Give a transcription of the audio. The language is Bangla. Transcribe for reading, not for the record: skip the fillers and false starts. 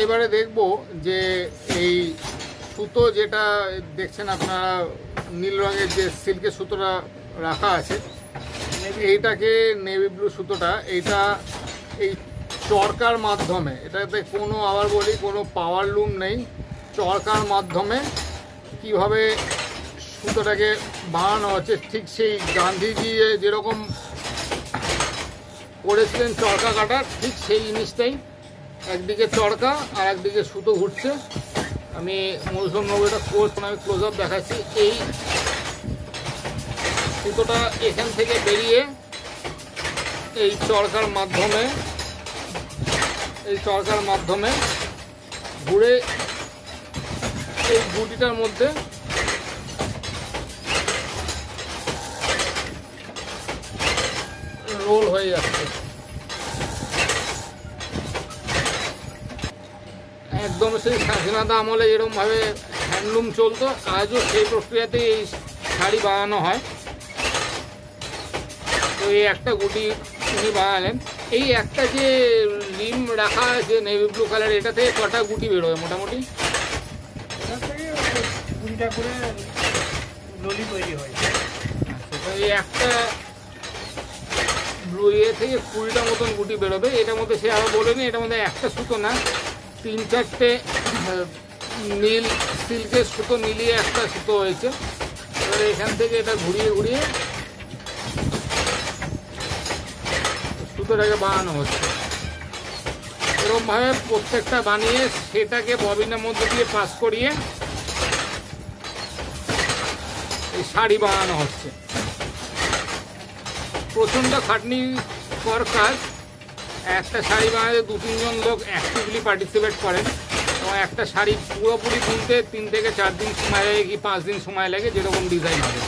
এবারে দেখব যে এই সুতো যেটা দেখছেন আপনারা নীল রঙের যে সিল্কের সুতোটা রাখা আছে, এইটাকে নেভি ব্লু সুতোটা, এইটা এই চরকার মাধ্যমে, এটাতে কোনো আবার বলি কোনো পাওয়ার লুম নেই, চরকার মাধ্যমে কিভাবে সুতোটাকে বানানো হচ্ছে ঠিক সেই গান্ধীজি যেরকম করেছিলেন চরকা কাটার, ঠিক সেই জিনিসটাই। একদিকে চরকা আর একদিকে সুতো ঘুরছে। আমি মৌসুম নবীটা আমি ক্লোজ আপ দেখাচ্ছি। এই সুতোটা এখান থেকে বেরিয়ে এই চরকার মাধ্যমে ঘুরে এই গুটিটার মধ্যে রোল হয়ে যাচ্ছে। একদম সেই স্বাধীনতা আমলে যেরকমভাবে হ্যান্ডলুম চলতো, আজও সেই প্রক্রিয়াতেই এই শাড়ি বানানো হয়। তো এই একটা গুটি উনি বানালেন। এই একটা যে লিম রাখা আছে নেভি ব্লু কালার, এটা থেকে কটা গুটি বেরোয় মোটামুটি? কুড়িটা করে ললি তৈরি হয়। এই একটা ব্লু থেকে 20টা মতন গুটি বেরোবে। এটার মধ্যে সে আরও বলেনি, এটার মধ্যে একটা সুতো না, 3-4টে নীল সিল্কের সুতো মিলিয়ে একটা সুতো হয়েছে। এবারে এখান থেকে এটা ঘুরিয়ে ঘুরিয়ে সুতোটাকে বানানো হচ্ছে। এরকমভাবে প্রত্যেকটা বানিয়ে সেটাকে ববিনের মধ্যে দিয়ে পাস করিয়ে এই শাড়ি বানানো হচ্ছে। প্রচণ্ড খাটনি কর কাজ। একটা শাড়ি বানাতে 2-3 জন লোক অ্যাক্টিভলি পার্টিসিপেট করেন এবং একটা শাড়ি পুরোপুরি বুনতে 3 থেকে 4 দিন সময় লাগে কি 5 দিন সময় লাগে, যেরকম ডিজাইন হবে।